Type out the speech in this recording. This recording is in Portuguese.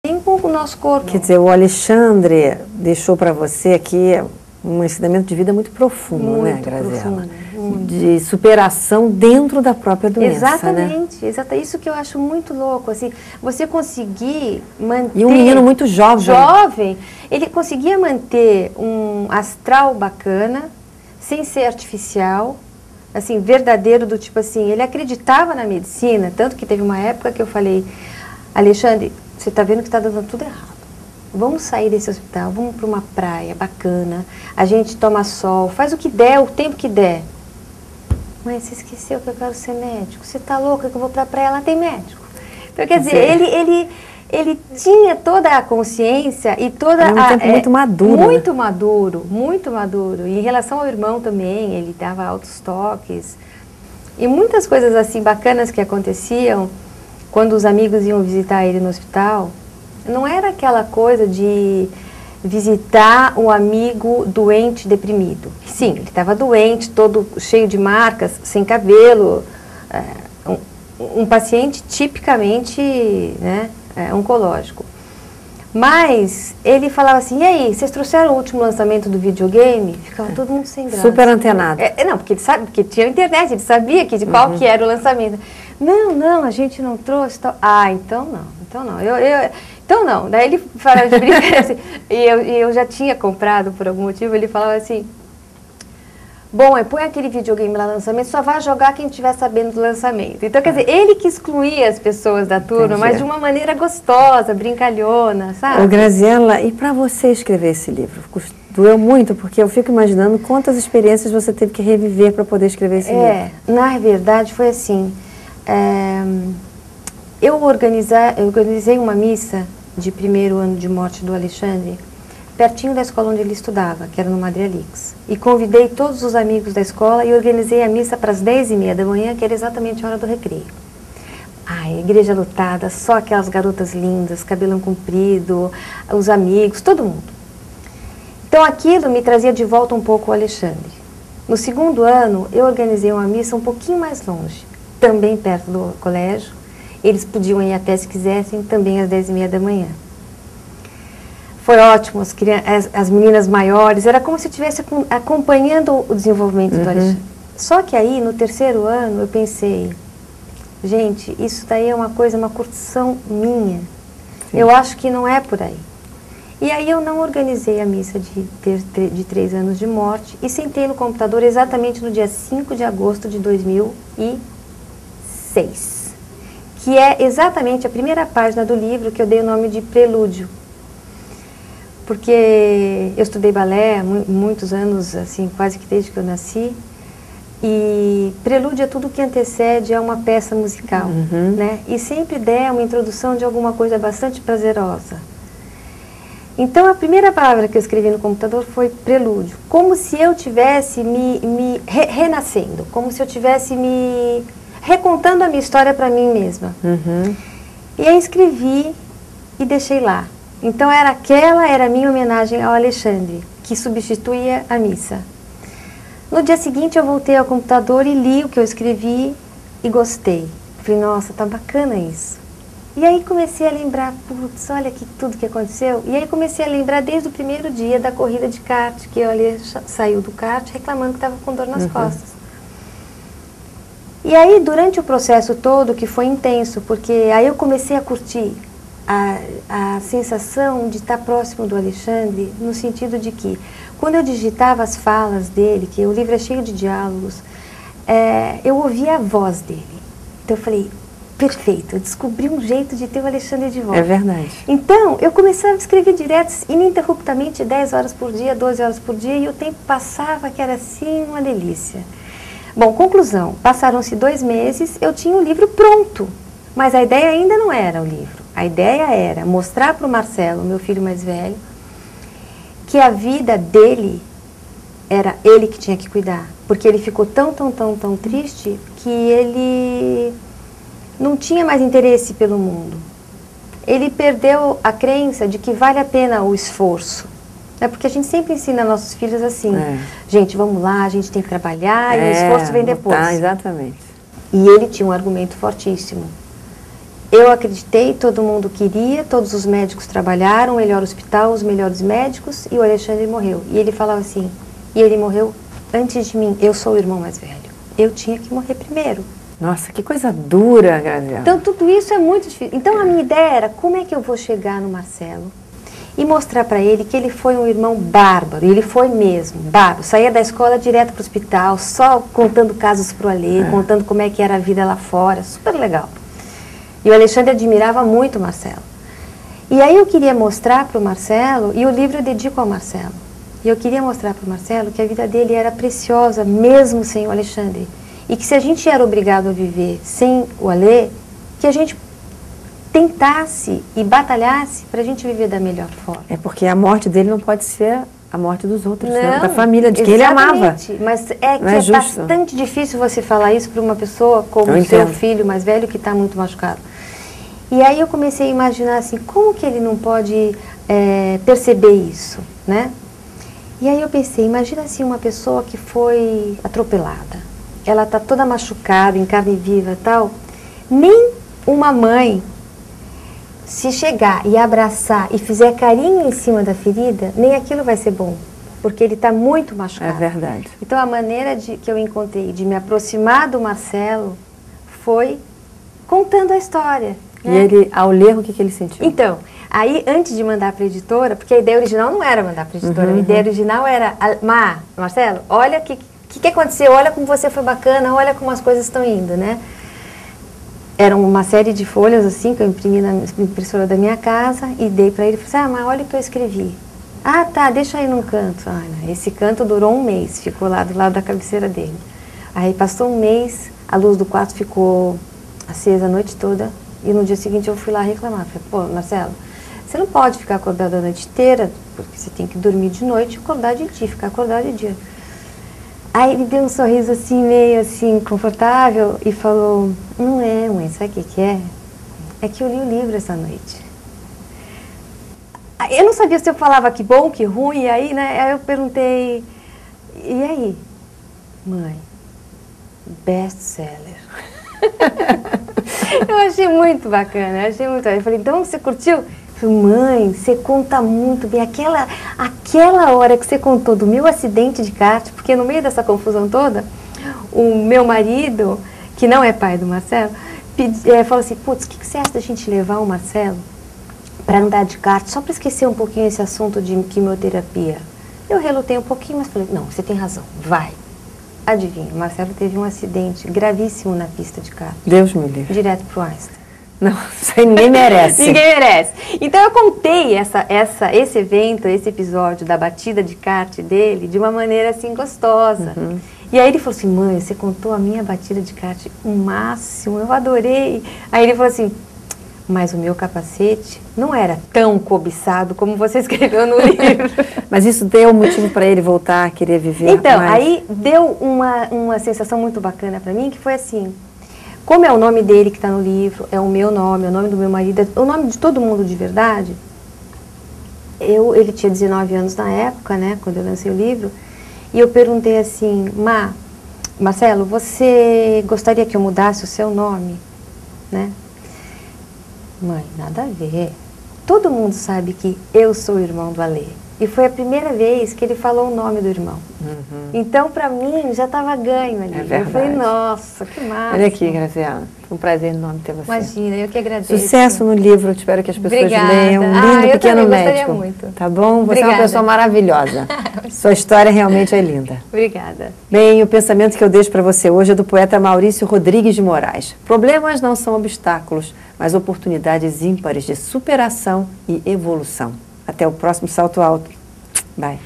bem com o nosso corpo. Quer dizer, o Alexandre deixou para você aqui um ensinamento de vida muito profundo, Muito né, Graziela? profundo, muito. De superação dentro da própria doença, Exatamente, né? Isso que eu acho muito louco, assim, você conseguir manter... E um menino muito jovem. Jovem, ele conseguia manter um astral bacana, sem ser artificial, assim, verdadeiro, do tipo assim, ele acreditava na medicina, tanto que teve uma época que eu falei, Alexandre, você está vendo que está dando tudo errado. Vamos sair desse hospital, vamos para uma praia bacana, a gente toma sol, faz o que der, o tempo que der. Mãe, você esqueceu que eu quero ser médico? Você está louca que eu vou para a praia, lá tem médico. Então, quer dizer, ele tinha toda a consciência e toda a... tempo muito maduro. Muito maduro, muito maduro. E em relação ao irmão também, ele dava altos toques. E muitas coisas assim bacanas que aconteciam quando os amigos iam visitar ele no hospital. Não era aquela coisa de visitar um amigo doente, deprimido. Sim, ele estava doente, todo cheio de marcas, sem cabelo, um paciente tipicamente, né, oncológico. Mas ele falava assim, e aí, vocês trouxeram o último lançamento do videogame? Ficava todo mundo sem graça. Super antenado. Não, porque ele sabe, porque tinha internet, ele sabia de qual que era o lançamento. Não, a gente não trouxe. Tal. Ah, então não. Então não. Daí ele falava de brincadeira assim, e eu já tinha comprado por algum motivo, ele falava assim, bom, põe aquele videogame lá no lançamento, só vai jogar quem estiver sabendo do lançamento. Então, quer dizer, ele que excluía as pessoas da turma, Entendi. Mas de uma maneira gostosa, brincalhona, sabe? Ô, Graziela, e para você escrever esse livro? Doeu muito, porque eu fico imaginando quantas experiências você teve que reviver para poder escrever esse livro. Na verdade foi assim, eu organizei uma missa de primeiro ano de morte do Alexandre, pertinho da escola onde ele estudava, que era no Madre Alix. E convidei todos os amigos da escola e organizei a missa para as 10h30 da manhã, que era exatamente a hora do recreio. A igreja lotada, só aquelas garotas lindas, cabelão comprido, os amigos, todo mundo. Então aquilo me trazia de volta um pouco o Alexandre. No segundo ano, eu organizei uma missa um pouquinho mais longe, também perto do colégio. Eles podiam ir até se quisessem, também às 10h30 da manhã. Foi ótimo, as meninas maiores, era como se eu estivesse acompanhando o desenvolvimento do Alexandre. Só que aí, no terceiro ano, eu pensei, gente, isso daí é uma coisa, uma curtição minha. Sim. Eu acho que não é por aí. E aí eu não organizei a missa de 3 anos de morte e sentei no computador exatamente no dia 5 de agosto de 2006. Que é exatamente a primeira página do livro que eu dei o nome de Prelúdio. Porque eu estudei balé há muitos anos, assim, quase que desde que eu nasci. E prelúdio é tudo que antecede a uma peça musical, né? E sempre der uma introdução de alguma coisa bastante prazerosa. Então, a primeira palavra que eu escrevi no computador foi prelúdio. Como se eu tivesse me renascendo, como se eu tivesse me recontando a minha história para mim mesma. E aí escrevi e deixei lá. Então era a minha homenagem ao Alexandre, que substituía a missa. No dia seguinte eu voltei ao computador e li o que eu escrevi e gostei. Falei, nossa, tá bacana isso. E aí comecei a lembrar, putz, olha aqui tudo que aconteceu. E aí comecei a lembrar desde o primeiro dia da corrida de kart, que o Ale saiu do kart reclamando que estava com dor nas costas. E aí, durante o processo todo, que foi intenso, porque aí eu comecei a curtir a sensação de estar próximo do Alexandre, no sentido de que, quando eu digitava as falas dele, que o livro é cheio de diálogos, eu ouvia a voz dele. Então eu falei, perfeito, eu descobri um jeito de ter o Alexandre de volta. É verdade. Então, eu começava a escrever direto, ininterruptamente, 10 horas por dia, 12 horas por dia, e o tempo passava, que era assim uma delícia. Bom, conclusão, passaram-se 2 meses, eu tinha o livro pronto, mas a ideia ainda não era o livro. A ideia era mostrar para o Marcelo, meu filho mais velho, que a vida dele era ele que tinha que cuidar, porque ele ficou tão triste que ele não tinha mais interesse pelo mundo. Ele perdeu a crença de que vale a pena o esforço. É porque a gente sempre ensina nossos filhos assim, gente, vamos lá, a gente tem que trabalhar e o esforço vem depois. Exatamente. E ele tinha um argumento fortíssimo. eu acreditei, todo mundo queria, todos os médicos trabalharam, o melhor hospital, os melhores médicos, e o Alexandre morreu. E ele falava assim, e ele morreu antes de mim, eu sou o irmão mais velho. Eu tinha que morrer primeiro. Nossa, que coisa dura, Graziela. Então, tudo isso é muito difícil. Então, a minha ideia era, como é que eu vou chegar no Marcelo e mostrar para ele que ele foi um irmão bárbaro, e ele foi mesmo, bárbaro. Saía da escola direto para o hospital, só contando casos para o Alê, contando como é que era a vida lá fora, super legal. E o Alexandre admirava muito o Marcelo. E aí eu queria mostrar para o Marcelo, e o livro eu dedico ao Marcelo, e eu queria mostrar para o Marcelo que a vida dele era preciosa, mesmo sem o Alexandre. E que se a gente era obrigado a viver sem o Alê, que a gente tentasse e batalhasse para a gente viver da melhor forma. É porque a morte dele não pode ser a morte dos outros, não, né? Da família, de que ele amava. Mas é que é bastante difícil você falar isso para uma pessoa como o seu filho mais velho que está muito machucado. E aí eu comecei a imaginar assim, como que ele não pode perceber isso, né? E aí eu pensei, imagina assim uma pessoa que foi atropelada. Ela está toda machucada, em carne viva e tal. Nem uma mãe, se chegar e abraçar e fizer carinho em cima da ferida, nem aquilo vai ser bom, porque ele está muito machucado. É verdade. Então a maneira que eu encontrei de me aproximar do Marcelo foi contando a história. E ele, ao ler, o que ele sentiu? Então, aí antes de mandar para a editora, porque a ideia original não era mandar para a editora, a ideia original era, Marcelo, olha o que aconteceu, olha como você foi bacana, olha como as coisas estão indo, né? Era uma série de folhas assim, que eu imprimi na impressora da minha casa e dei para ele, falei assim, mas olha o que eu escrevi. Ah, tá, deixa aí num canto. Esse canto durou um mês, ficou lá do lado da cabeceira dele. Aí passou um mês, a luz do quarto ficou acesa a noite toda e no dia seguinte eu fui lá reclamar. Falei, pô, Marcelo, você não pode ficar acordado a noite inteira, porque você tem que dormir de noite e acordar de dia, ficar acordado de dia. Aí ele deu um sorriso assim, meio assim, confortável e falou, não é, mãe, sabe o que é? É que eu li o livro essa noite. Eu não sabia se eu falava que bom, que ruim, e aí, né, aí eu perguntei, e aí? Mãe, best-seller. Eu achei muito bacana, eu achei muito bacana. Eu falei, então você curtiu? Falei, mãe, você conta muito bem. Aquela hora que você contou do meu acidente de kart, porque no meio dessa confusão toda, o meu marido, que não é pai do Marcelo, falou assim, putz, o que você acha da gente levar o Marcelo para andar de kart, só para esquecer um pouquinho esse assunto de quimioterapia? Eu relutei um pouquinho, mas falei, não, você tem razão, vai. Adivinha, o Marcelo teve um acidente gravíssimo na pista de kart. Deus me livre. Direto pro Einstein. Não, isso aí ninguém merece. Ninguém merece. Então eu contei esse evento, esse episódio da batida de kart dele de uma maneira assim gostosa. E aí ele falou assim, mãe, você contou a minha batida de kart o máximo, eu adorei. Aí ele falou assim, mas o meu capacete não era tão cobiçado como você escreveu no livro. Mas isso deu motivo para ele voltar a querer viver então, mais? aí deu uma sensação muito bacana para mim, que foi assim, como é o nome dele que está no livro, é o meu nome, é o nome do meu marido, é o nome de todo mundo de verdade. Ele tinha 19 anos na época, né, quando eu lancei o livro, e eu perguntei assim, Marcelo, você gostaria que eu mudasse o seu nome? Né? Mãe, nada a ver. Todo mundo sabe que eu sou o irmão do Alê. E foi a primeira vez que ele falou o nome do irmão. Então, para mim, já estava ganho ali. É verdade. Eu falei, nossa, que massa. Olha aqui, Graziela. Foi um prazer enorme ter você. Imagina, eu que agradeço. Sucesso no livro, espero que as pessoas Obrigada. leiam. Lindo eu Pequeno também Médico. Muito. Tá bom? Você Obrigada. é uma pessoa maravilhosa. Sua história realmente é linda. Obrigada. Bem, o pensamento que eu deixo para você hoje é do poeta Maurício Rodrigues de Moraes. Problemas não são obstáculos, mas oportunidades ímpares de superação e evolução. Até o próximo Salto Alto. Bye.